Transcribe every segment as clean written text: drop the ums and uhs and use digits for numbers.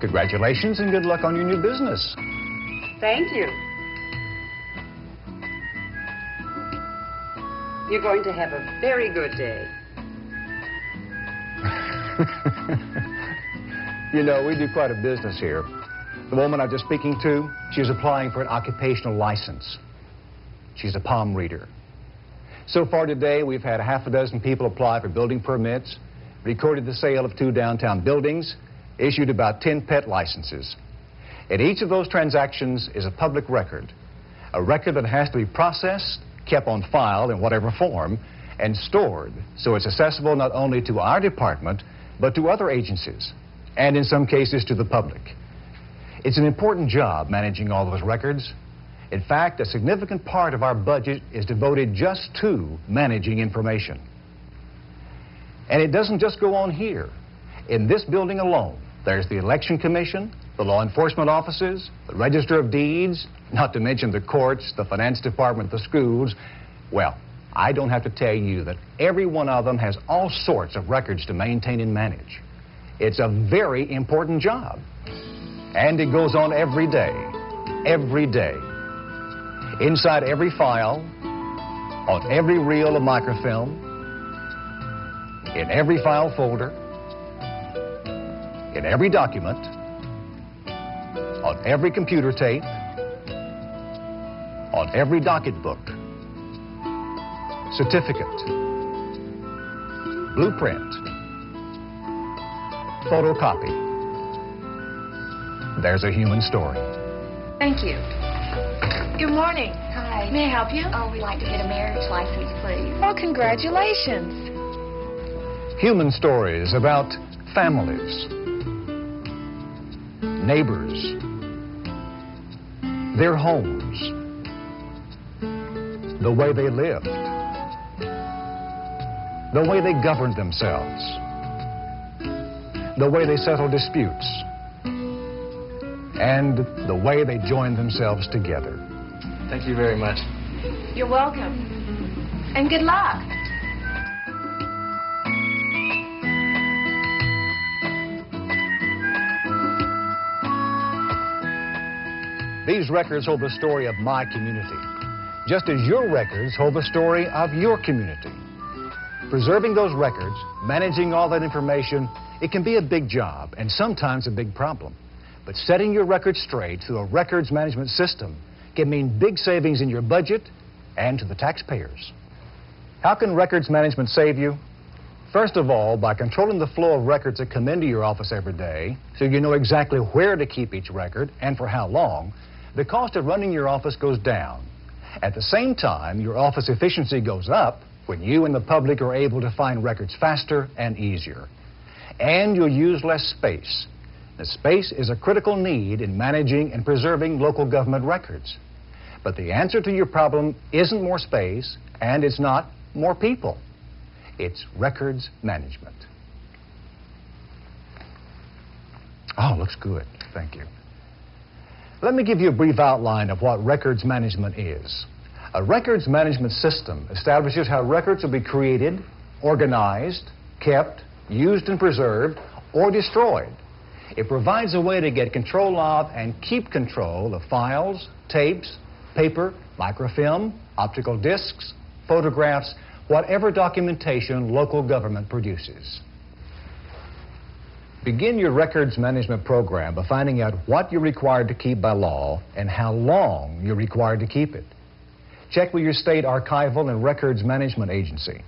Congratulations and good luck on your new business. Thank you. You're going to have a very good day. You know, we do quite a business here. The woman I was just speaking to, she's applying for an occupational license. She's a palm reader. So far today, we've had half a dozen people apply for building permits, recorded the sale of 2 downtown buildings, issued about 10 pet licenses. And each of those transactions is a public record, a record that has to be processed, kept on file in whatever form, and stored so it's accessible not only to our department, but to other agencies, and in some cases to the public. It's an important job managing all those records. In fact, a significant part of our budget is devoted just to managing information. And it doesn't just go on here. In this building alone, there's the Election Commission, the law enforcement offices, the Register of Deeds, not to mention the courts, the finance department, the schools. Well, I don't have to tell you that every one of them has all sorts of records to maintain and manage. It's a very important job. And it goes on every day, every day. Inside every file, on every reel of microfilm, in every file folder, in every document, on every computer tape, on every docket book, certificate, blueprint, photocopy. There's a human story. Thank you. Good morning. Hi. May I help you? Oh, we'd like to get a marriage license, please. Oh, congratulations. Human stories about families, neighbors, their homes, the way they lived, the way they governed themselves, the way they settled disputes, and the way they joined themselves together. Thank you very much. You're welcome. And good luck. These records hold the story of my community, just as your records hold the story of your community. Preserving those records, managing all that information, it can be a big job and sometimes a big problem. But setting your records straight through a records management system can mean big savings in your budget and to the taxpayers. How can records management save you? First of all, by controlling the flow of records that come into your office every day, so you know exactly where to keep each record and for how long, the cost of running your office goes down. At the same time, your office efficiency goes up when you and the public are able to find records faster and easier. And you'll use less space. The space is a critical need in managing and preserving local government records. But the answer to your problem isn't more space, and it's not more people. It's records management. Oh, looks good. Thank you. Let me give you a brief outline of what records management is. A records management system establishes how records will be created, organized, kept, used and preserved, or destroyed. It provides a way to get control of and keep control of files, tapes, paper, microfilm, optical discs, photographs, whatever documentation local government produces. Begin your records management program by finding out what you're required to keep by law and how long you're required to keep it. Check with your state archival and records management agency.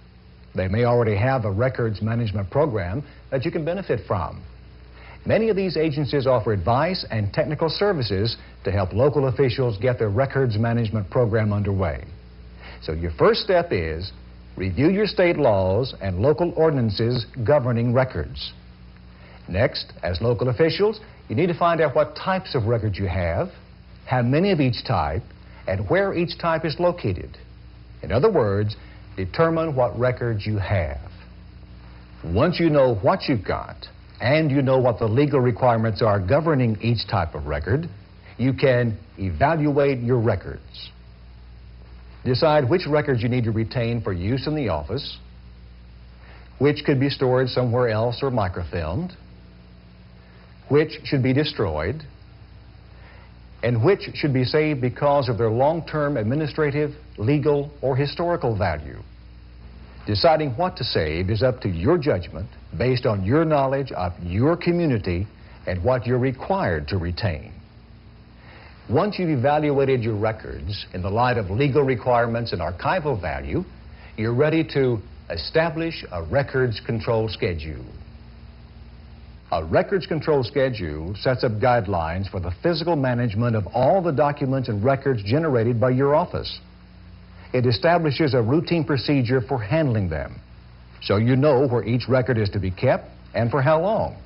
They may already have a records management program that you can benefit from. Many of these agencies offer advice and technical services to help local officials get their records management program underway. So your first step is review your state laws and local ordinances governing records. Next, as local officials, you need to find out what types of records you have, how many of each type, and where each type is located. In other words, determine what records you have. Once you know what you've got, and you know what the legal requirements are governing each type of record, you can evaluate your records. Decide which records you need to retain for use in the office, which could be stored somewhere else or microfilmed, which should be destroyed, and which should be saved because of their long-term administrative, legal, or historical value. Deciding what to save is up to your judgment based on your knowledge of your community and what you're required to retain. Once you've evaluated your records in the light of legal requirements and archival value, you're ready to establish a records control schedule. A records control schedule sets up guidelines for the physical management of all the documents and records generated by your office. It establishes a routine procedure for handling them, so you know where each record is to be kept and for how long.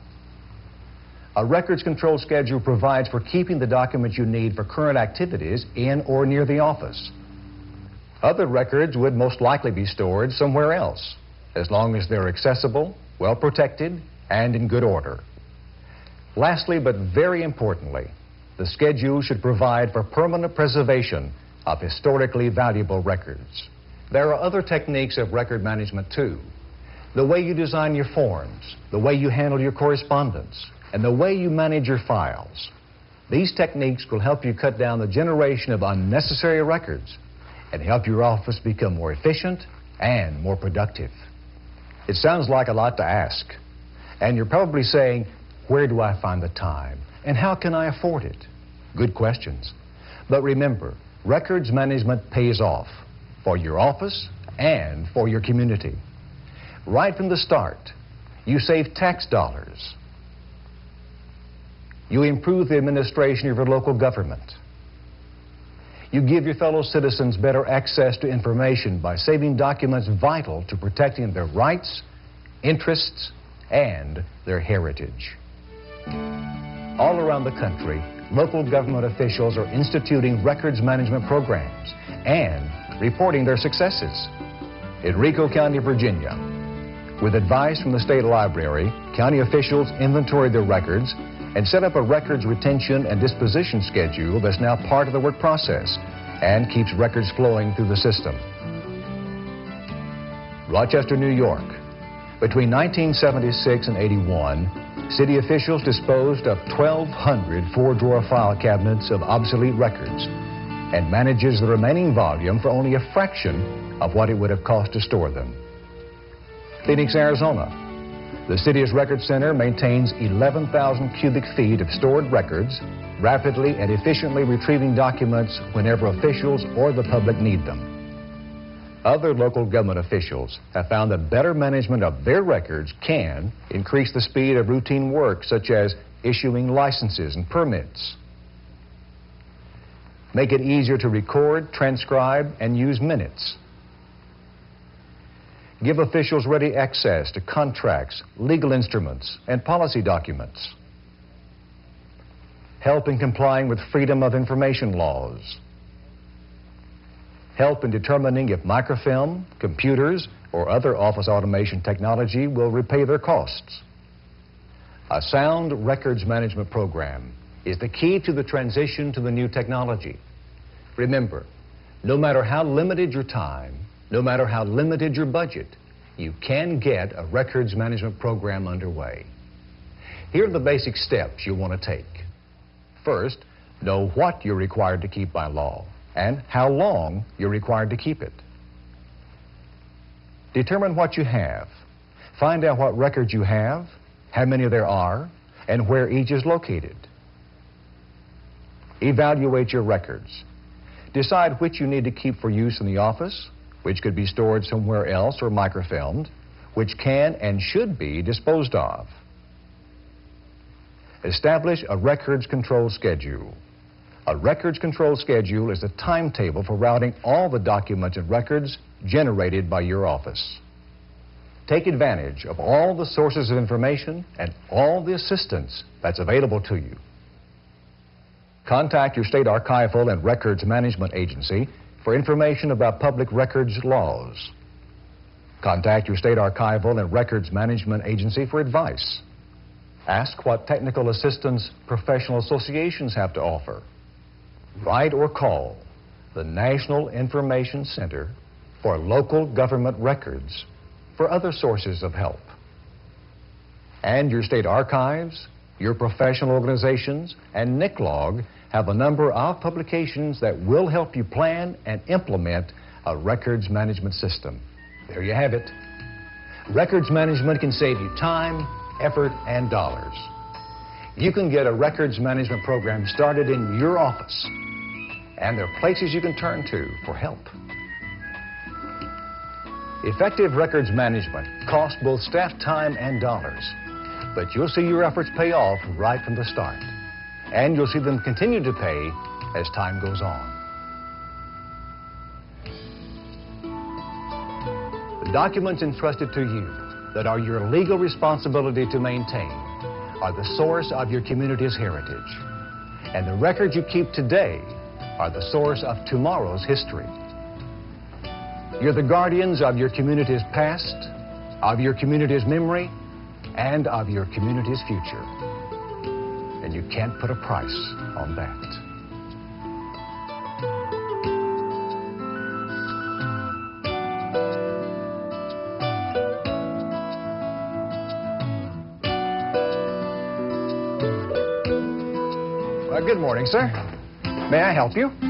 A records control schedule provides for keeping the documents you need for current activities in or near the office. Other records would most likely be stored somewhere else, as long as they're accessible, well protected, and in good order. Lastly, but very importantly, the schedule should provide for permanent preservation of historically valuable records. There are other techniques of record management too. The way you design your forms, the way you handle your correspondence, and the way you manage your files. These techniques will help you cut down the generation of unnecessary records and help your office become more efficient and more productive. It sounds like a lot to ask, and you're probably saying, where do I find the time? And how can I afford it? Good questions. But remember, records management pays off for your office and for your community. Right from the start, you save tax dollars. You improve the administration of your local government. You give your fellow citizens better access to information by saving documents vital to protecting their rights, interests, and their heritage. All around the country, local government officials are instituting records management programs and reporting their successes. In Rico County, Virginia, with advice from the State Library, county officials inventory their records and set up a records retention and disposition schedule that's now part of the work process and keeps records flowing through the system. Rochester, New York. Between 1976 and 81, city officials disposed of 1,200 four-drawer file cabinets of obsolete records and manages the remaining volume for only a fraction of what it would have cost to store them. Phoenix, Arizona. The city's record center maintains 11,000 cubic feet of stored records, rapidly and efficiently retrieving documents whenever officials or the public need them. Other local government officials have found that better management of their records can increase the speed of routine work, such as issuing licenses and permits, make it easier to record, transcribe, and use minutes, give officials ready access to contracts, legal instruments, and policy documents, help in complying with freedom of information laws, help in determining if microfilm, computers, or other office automation technology will repay their costs. A sound records management program is the key to the transition to the new technology. Remember, no matter how limited your time, no matter how limited your budget, you can get a records management program underway. Here are the basic steps you want to take. First, know what you're required to keep by law and how long you're required to keep it. Determine what you have. Find out what records you have, how many there are, and where each is located. Evaluate your records. Decide which you need to keep for use in the office, which could be stored somewhere else or microfilmed, which can and should be disposed of. Establish a records control schedule. A records control schedule is a timetable for routing all the documents and records generated by your office. Take advantage of all the sources of information and all the assistance that's available to you. Contact your state archival and records management agency for information about public records laws. Contact your state archival and records management agency for advice. Ask what technical assistance professional associations have to offer. Write or call the National Information Center for Local Government Records for other sources of help. And your state archives, Your professional organizations and NICLOG have a number of publications that will help you plan and implement a records management system. There you have it. Records management can save you time, effort, and dollars. You can get a records management program started in your office, and there are places you can turn to for help. Effective records management costs both staff time and dollars, but you'll see your efforts pay off right from the start, and you'll see them continue to pay as time goes on. The documents entrusted to you that are your legal responsibility to maintain are the source of your community's heritage, and the records you keep today are the source of tomorrow's history. You're the guardians of your community's past, of your community's memory, and of your community's future. And you can't put a price on that. Good morning, sir. May I help you?